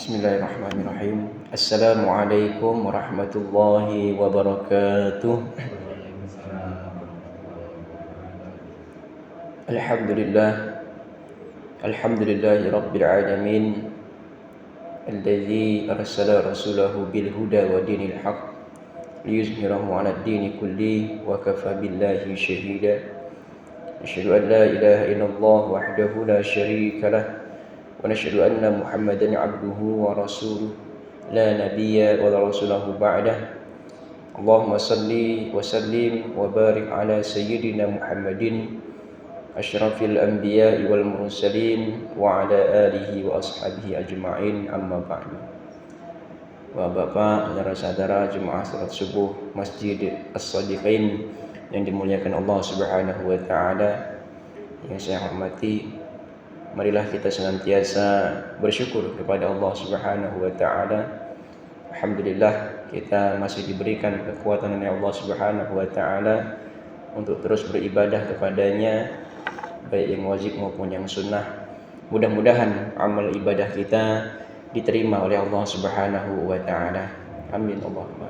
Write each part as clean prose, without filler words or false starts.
Bismillahirrahmanirrahim. Assalamualaikum warahmatullahi wabarakatuh. Alhamdulillah. Alhamdulillahi rabbil alamin. Alladzi arsala rasulahu bil huda wa dinil haqq liyuzhirahu 'ala ad-dini kulli wa kafa billahi shahida. Asyhadu an la ilaha illallah wahdahu la syarika lah. ونشهد أن محمدا عبده ورسوله لا نبي ولا رسوله بعده اللهم صل وسلم وبارك على سيدنا محمد أشرف الأنبياء والمرسلين وعلى آله وأصحابه أجمعين أما بعد. Bapak, saudara-saudara jemaah salat subuh Masjid As-Shadiqain yang dimuliakan Allah Subhanahu wa taala, yang saya hormati, marilah kita senantiasa bersyukur kepada Allah Subhanahu wa taala. Alhamdulillah kita masih diberikan kekuatan oleh Allah Subhanahu wa taala untuk terus beribadah kepadanya, baik yang wajib maupun yang sunnah. Mudah-mudahan amal ibadah kita diterima oleh Allah Subhanahu wa taala. Amin Allahumma.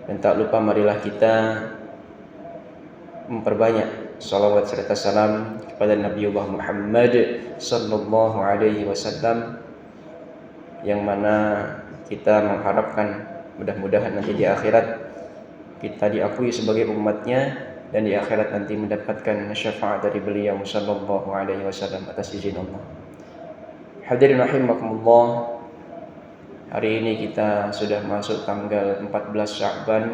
Dan tak lupa marilah kita memperbanyak salawat serta salam kepada Nabiullah Muhammad sallallahu alaihi wasallam, yang mana kita mengharapkan mudah-mudahan nanti di akhirat kita diakui sebagai umatnya, dan di akhirat nanti mendapatkan syafaat dari beliau sallallahu alaihi wasallam atas izin Allah. Hadirin rahimakumullah, hari ini kita sudah masuk tanggal 14 Sya'ban,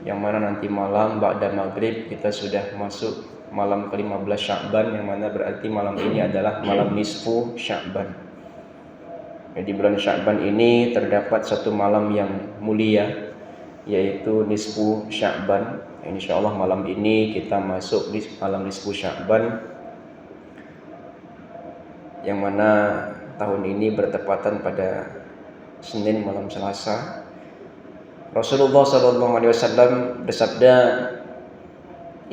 yang mana nanti malam ba'da maghrib kita sudah masuk malam ke-15 Sya'ban, yang mana berarti malam ini adalah malam nisfu Sya'ban. Di bulan Sya'ban ini terdapat satu malam yang mulia, yaitu nisfu Sya'ban. Insyaallah malam ini kita masuk di malam nisfu Sya'ban, yang mana tahun ini bertepatan pada Senin malam Selasa. Rasulullah sallallahu alaihi wasallam bersabda,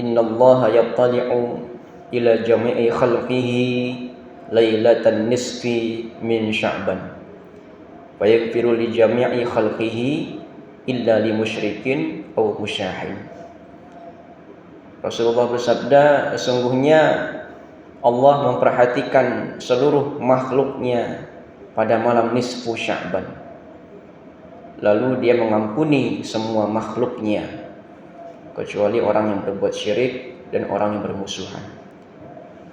"Innallaha yattali'u ila jami'i khalqihi lailatan nisfi min Sya'ban. Wa yaghfiru li jami'i khalqihi illa li musyrikin aw musyahin." Rasulullah bersabda, sesungguhnya Allah memperhatikan seluruh makhluknya pada malam nisfu Sya'ban. Lalu dia mengampuni semua makhluknya kecuali orang yang berbuat syirik dan orang yang bermusuhan.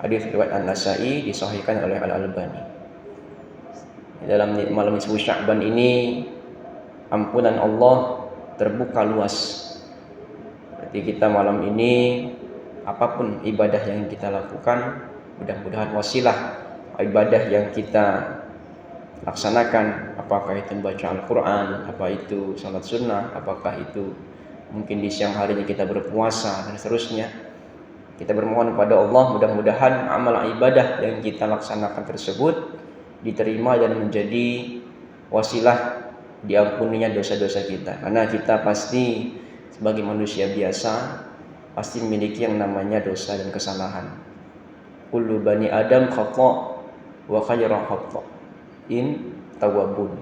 Hadis riwayat An-Nasa'i, disahihkan oleh Al-Albani. Dalam malam nisfu Sya'ban ini ampunan Allah terbuka luas. Berarti kita malam ini apapun ibadah yang kita lakukan, mudah-mudahan wasilah ibadah yang kita laksanakan, apakah itu membaca Al-Quran, apa itu salat sunnah, apakah itu mungkin di siang harinya kita berpuasa dan seterusnya. Kita bermohon kepada Allah mudah-mudahan amal ibadah yang kita laksanakan tersebut diterima dan menjadi wasilah diampuninya dosa-dosa kita. Karena kita pasti sebagai manusia biasa pasti memiliki yang namanya dosa dan kesalahan. Kullu bani Adam khata' wa khairu khata' in tawabun.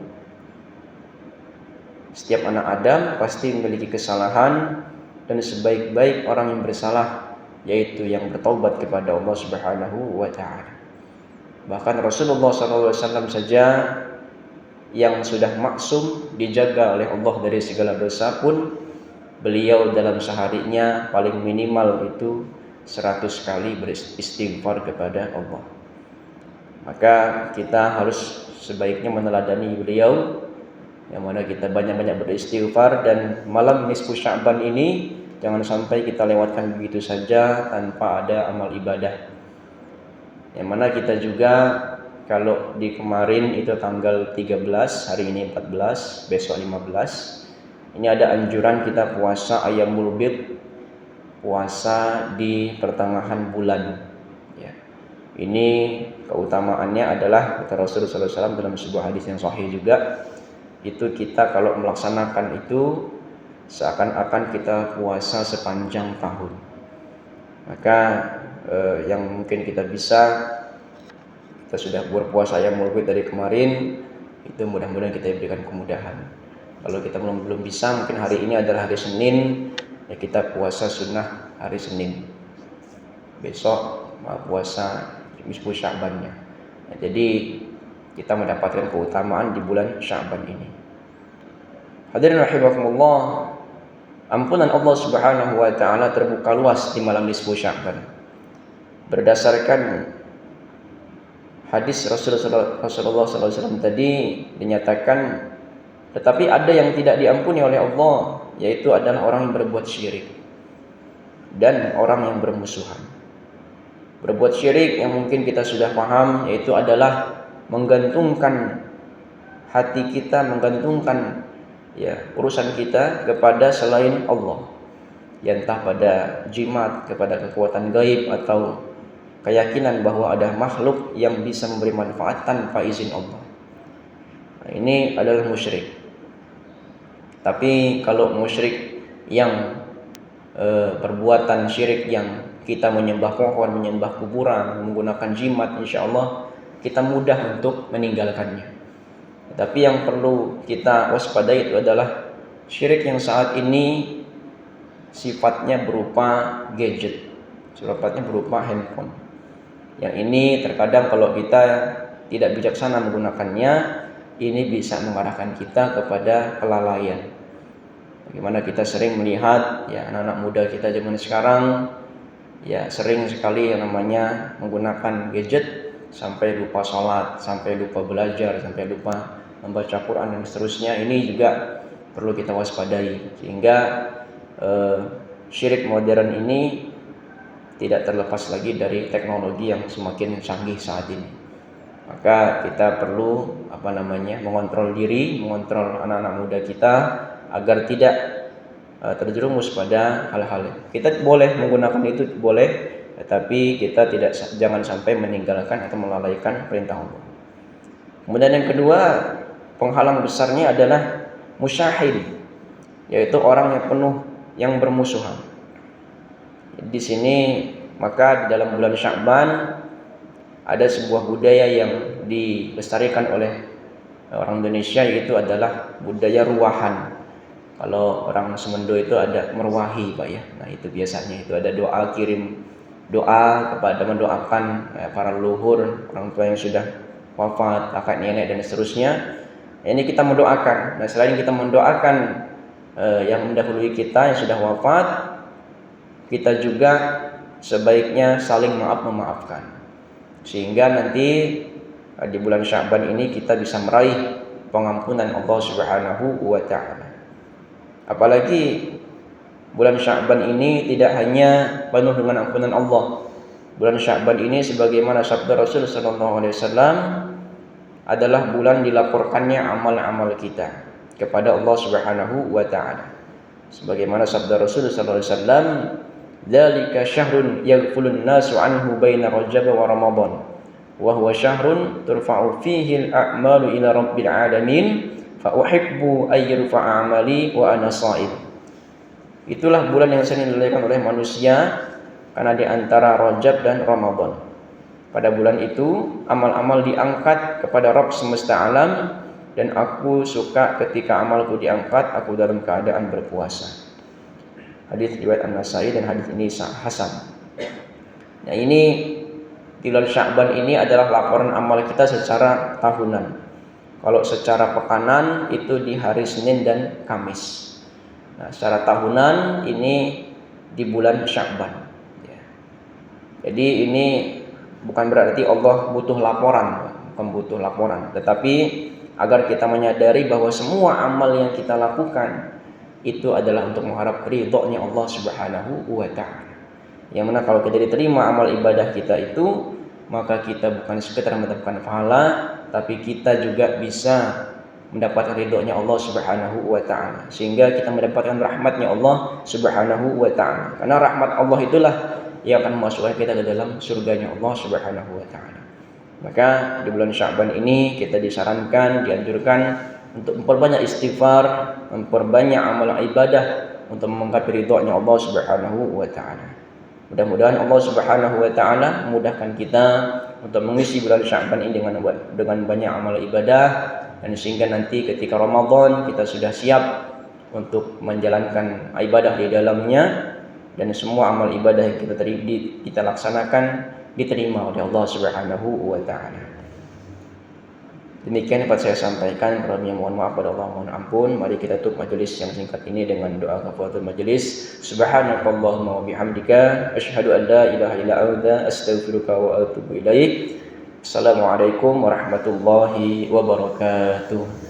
Setiap anak Adam pasti memiliki kesalahan, dan sebaik-baik orang yang bersalah yaitu yang bertaubat kepada Allah Subhanahu wa taala. Bahkan Rasulullah SAW saja yang sudah maksum, dijaga oleh Allah dari segala dosa pun, beliau dalam seharinya paling minimal itu 100 kali beristighfar kepada Allah. Maka kita harus sebaiknya meneladani beliau, yang mana kita banyak-banyak beristighfar, dan malam nisfu Sya'ban ini jangan sampai kita lewatkan begitu saja tanpa ada amal ibadah. Yang mana kita juga kalau di kemarin itu tanggal 13, hari ini 14, besok 15, ini ada anjuran kita puasa Ayyamul Bid, puasa di pertengahan bulan. Ya. Ini keutamaannya adalah kata Rasulullah SAW dalam sebuah hadis yang sahih juga, itu kita kalau melaksanakan itu seakan-akan kita puasa sepanjang tahun. Maka yang mungkin kita bisa, kita sudah berpuasa Ayyamul Bid dari kemarin, Itu mudah-mudahan kita diberikan kemudahan. Kalau kita belum bisa, mungkin hari ini adalah hari Senin, ya kita puasa sunnah hari Senin. Besok puasa nisfu Sya'bannya. Ya, jadi kita mendapatkan keutamaan di bulan Sya'ban ini. Hadirin rahimakumullah, ampunan Allah Subhanahu wa taala terbuka luas di malam nisfu Sya'ban. Berdasarkan hadis Rasulullah SAW tadi dinyatakan, tetapi ada yang tidak diampuni oleh Allah, yaitu adalah orang yang berbuat syirik dan orang yang bermusuhan. Berbuat syirik yang mungkin kita sudah paham, yaitu adalah menggantungkan hati kita, menggantungkan urusan kita kepada selain Allah, ya entah pada jimat, kepada kekuatan gaib, atau keyakinan bahwa ada makhluk yang bisa memberi manfaat tanpa izin Allah. Nah, ini adalah musyrik. Tapi kalau musyrik yang perbuatan syirik yang kita menyembah pohon, menyembah kuburan, menggunakan jimat, insya Allah kita mudah untuk meninggalkannya. Tapi yang perlu kita waspadai itu adalah syirik yang saat ini sifatnya berupa gadget, sifatnya berupa handphone. Yang ini terkadang kalau kita tidak bijaksana menggunakannya, ini bisa mengarahkan kita kepada kelalaian. Bagaimana kita sering melihat anak-anak muda kita zaman sekarang sering sekali yang namanya menggunakan gadget sampai lupa sholat, sampai lupa belajar, sampai lupa membaca Quran dan seterusnya. Ini juga perlu kita waspadai, sehingga syirik modern ini tidak terlepas lagi dari teknologi yang semakin canggih saat ini. Maka kita perlu mengontrol diri, mengontrol anak-anak muda kita agar tidak terjerumus pada hal-hal. Kita boleh menggunakan itu, boleh, tetapi kita jangan sampai meninggalkan atau melalaikan perintah Allah. Kemudian yang kedua, penghalang besarnya adalah musyahid, yaitu orang yang penuh yang bermusuhan. Di sini maka di dalam bulan Sya'ban ada sebuah budaya yang dilestarikan oleh orang Indonesia, yaitu adalah budaya ruwahan. Kalau orang Semendo itu ada merwahi, Pak ya. Nah, itu biasanya itu ada doa, kirim doa kepada mendoakan para leluhur, orang tua yang sudah wafat, kakek nenek dan seterusnya. Ini kita mendoakan. Nah, selain kita mendoakan yang mendahului kita yang sudah wafat, kita juga sebaiknya saling memaafkan. Sehingga nanti di bulan Sya'ban ini kita bisa meraih pengampunan Allah Subhanahu wa taala. Apalagi bulan Sya'ban ini tidak hanya penuh dengan ampunan Allah. Bulan Sya'ban ini sebagaimana sabda Rasul sallallahu alaihi wasallam adalah bulan dilaporkannya amal-amal kita kepada Allah Subhanahu wa taala. Sebagaimana sabda Rasul sallallahu alaihi wasallam, "Dzalika syahrun yaghfulun nasu anhu baina Rajab wa Ramadan, wa huwa syahrun turfa'u fihi al-a'malu ila rabbil alamin." Fa uhibbu ay yurfa'a amali wa ana sha'im. Itulah bulan yang sering dilalaikan oleh manusia karena di antara Rajab dan Ramadan. Pada bulan itu amal-amal diangkat kepada Rabb semesta alam, dan aku suka ketika amalku diangkat aku dalam keadaan berpuasa. Hadis riwayat An-Nasa'i dan hadis ini hasan. Nah, ini di bulan Sya'ban ini adalah laporan amal kita secara tahunan. Kalau secara pekanan itu di hari Senin dan Kamis. Nah, secara tahunan ini di bulan Sya'ban. Jadi ini bukan berarti Allah butuh laporan, bukan butuh laporan, tetapi agar kita menyadari bahwa semua amal yang kita lakukan itu adalah untuk mengharap ridhonya Allah Subhanahu wa taala. Yang mana kalau kita diterima amal ibadah kita itu, maka kita bukan sekedar mendapatkan pahala, tapi kita juga bisa mendapatkan ridhonya Allah Subhanahu wa taala, sehingga kita mendapatkan rahmatnya Allah Subhanahu wa taala. Karena rahmat Allah itulah yang akan memasukkan kita ke dalam surganya Allah Subhanahu wa taala. Maka di bulan Sya'ban ini kita disarankan, dianjurkan untuk memperbanyak istighfar, memperbanyak amal ibadah untuk menggapai ridhonya Allah Subhanahu wa taala. Mudah-mudahan Allah Subhanahu wa taala memudahkan kita untuk mengisi bulan Sya'ban ini dengan banyak amal ibadah, dan sehingga nanti ketika Ramadan kita sudah siap untuk menjalankan ibadah di dalamnya, dan semua amal ibadah yang kita laksanakan diterima oleh Allah Subhanahu wa taala. Demikian dapat saya sampaikan. Kurangnya mohon maaf pada Allah, mohon ampun. Mari kita tutup majelis yang singkat ini dengan doa kafaratul majelis. Subhanakallahumma wa bihamdika asyhadu an la ilaha illa anta astaghfiruka wa atubu ilaik. Assalamualaikum warahmatullahi wabarakatuh.